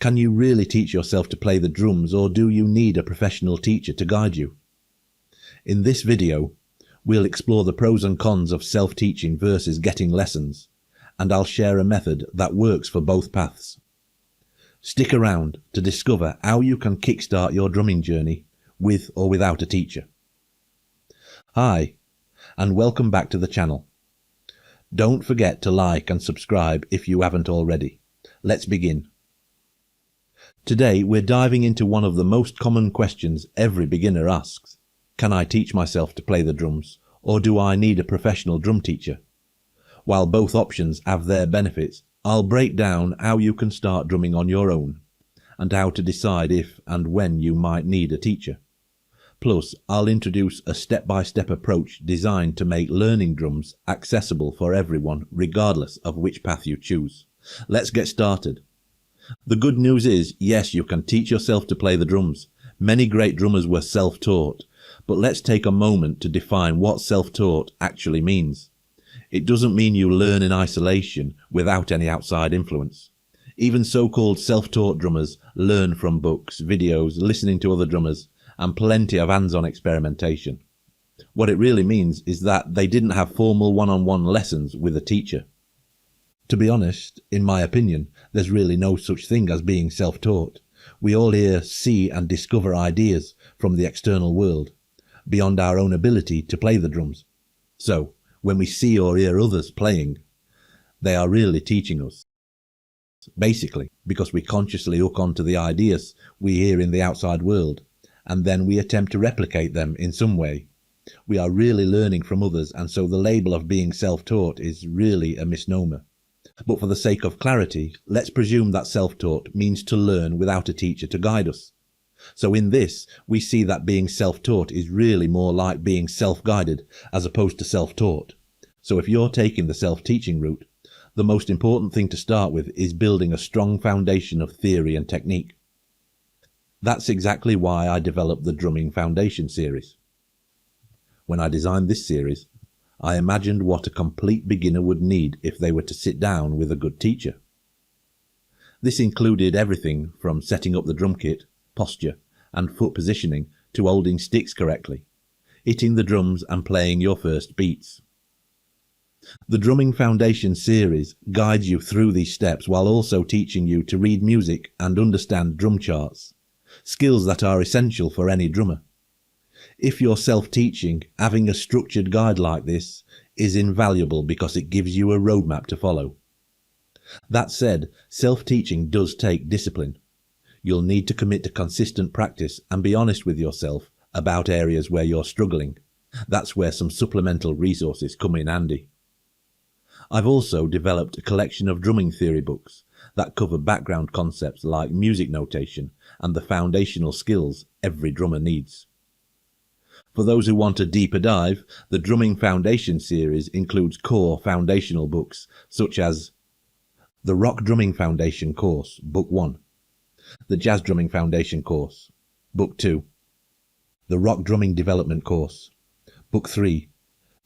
Can you really teach yourself to play the drums, or do you need a professional teacher to guide you? In this video, we'll explore the pros and cons of self-teaching versus getting lessons, and I'll share a method that works for both paths. Stick around to discover how you can kickstart your drumming journey with or without a teacher. Hi, and welcome back to the channel. Don't forget to like and subscribe if you haven't already. Let's begin. Today we're diving into one of the most common questions every beginner asks. Can I teach myself to play the drums, or do I need a professional drum teacher? While both options have their benefits, I'll break down how you can start drumming on your own, and how to decide if and when you might need a teacher. Plus, I'll introduce a step-by-step approach designed to make learning drums accessible for everyone, regardless of which path you choose. Let's get started. The good news is, yes, you can teach yourself to play the drums. Many great drummers were self-taught, but let's take a moment to define what self-taught actually means. It doesn't mean you learn in isolation without any outside influence. Even so-called self-taught drummers learn from books, videos, listening to other drummers, and plenty of hands-on experimentation. What it really means is that they didn't have formal one-on-one lessons with a teacher. To be honest, in my opinion, there's really no such thing as being self-taught. We all hear, see and discover ideas from the external world, beyond our own ability to play the drums. So, when we see or hear others playing, they are really teaching us. Basically, because we consciously hook onto the ideas we hear in the outside world, and then we attempt to replicate them in some way. We are really learning from others, and so the label of being self-taught is really a misnomer. But for the sake of clarity, let's presume that self-taught means to learn without a teacher to guide us. So in this, we see that being self-taught is really more like being self-guided as opposed to self-taught. So if you're taking the self-teaching route, the most important thing to start with is building a strong foundation of theory and technique. That's exactly why I developed the Drumming Foundation series. When I designed this series, I imagined what a complete beginner would need if they were to sit down with a good teacher. This included everything from setting up the drum kit, posture, and foot positioning to holding sticks correctly, hitting the drums and playing your first beats. The Drumming Foundation series guides you through these steps while also teaching you to read music and understand drum charts, skills that are essential for any drummer. If you're self-teaching, having a structured guide like this is invaluable because it gives you a roadmap to follow. That said, self-teaching does take discipline. You'll need to commit to consistent practice and be honest with yourself about areas where you're struggling. That's where some supplemental resources come in handy. I've also developed a collection of drumming theory books that cover background concepts like music notation and the foundational skills every drummer needs. For those who want a deeper dive, the Drumming Foundation series includes core foundational books such as the Rock Drumming Foundation course, Book 1, the Jazz Drumming Foundation course, Book 2, the Rock Drumming Development course, Book 3,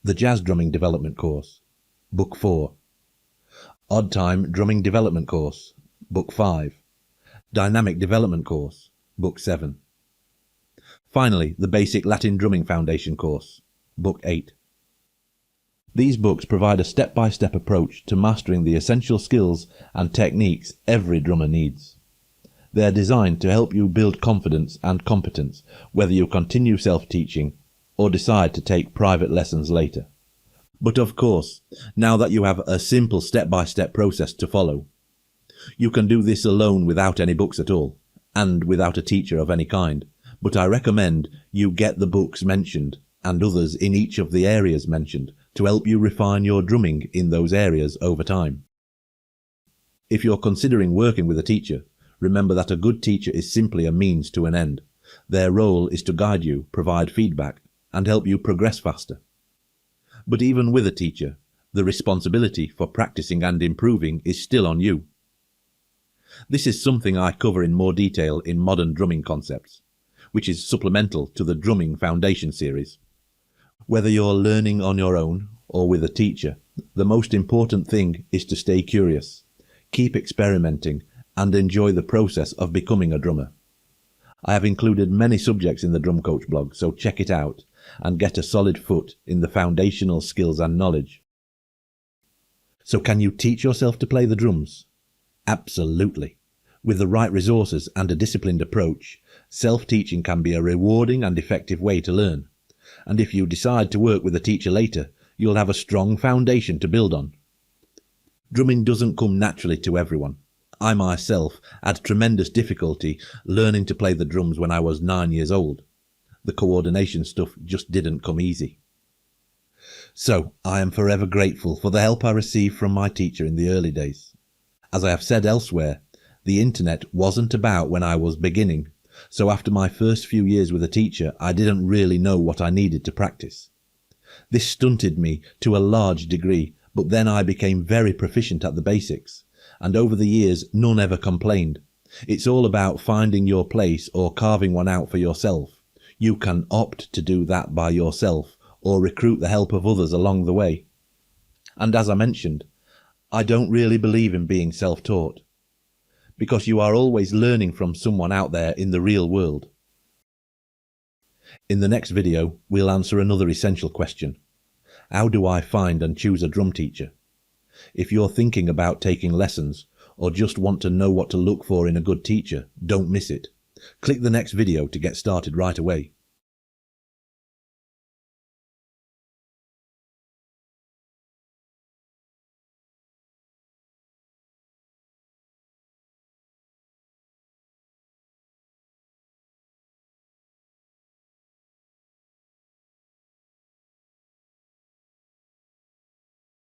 the Jazz Drumming Development course, Book 4, Odd Time Drumming Development course, Book 5, Dynamic Development course, Book 7. Finally, the Basic Latin Drumming Foundation course, Book 8. These books provide a step-by-step approach to mastering the essential skills and techniques every drummer needs. They're designed to help you build confidence and competence, whether you continue self-teaching or decide to take private lessons later. But of course, now that you have a simple step-by-step process to follow, you can do this alone without any books at all, and without a teacher of any kind. But I recommend you get the books mentioned and others in each of the areas mentioned to help you refine your drumming in those areas over time. If you're considering working with a teacher, remember that a good teacher is simply a means to an end. Their role is to guide you, provide feedback, and help you progress faster. But even with a teacher, the responsibility for practicing and improving is still on you. This is something I cover in more detail in Modern Drumming Concepts, which is supplemental to the Drumming Foundation series. Whether you're learning on your own or with a teacher, the most important thing is to stay curious, keep experimenting, and enjoy the process of becoming a drummer. I have included many subjects in the Drum Coach blog, so check it out and get a solid foot in the foundational skills and knowledge. So can you teach yourself to play the drums? Absolutely. With the right resources and a disciplined approach, self-teaching can be a rewarding and effective way to learn. And if you decide to work with a teacher later, you'll have a strong foundation to build on. Drumming doesn't come naturally to everyone. I myself had tremendous difficulty learning to play the drums when I was 9 years old. The coordination stuff just didn't come easy. So I am forever grateful for the help I received from my teacher in the early days. As I have said elsewhere, the internet wasn't about when I was beginning, so after my first few years with a teacher, I didn't really know what I needed to practice. This stunted me to a large degree, but then I became very proficient at the basics, and over the years none ever complained. It's all about finding your place or carving one out for yourself. You can opt to do that by yourself or recruit the help of others along the way. And as I mentioned, I don't really believe in being self-taught, because you are always learning from someone out there in the real world. In the next video, we'll answer another essential question. How do I find and choose a drum teacher? If you're thinking about taking lessons or just want to know what to look for in a good teacher, don't miss it. Click the next video to get started right away.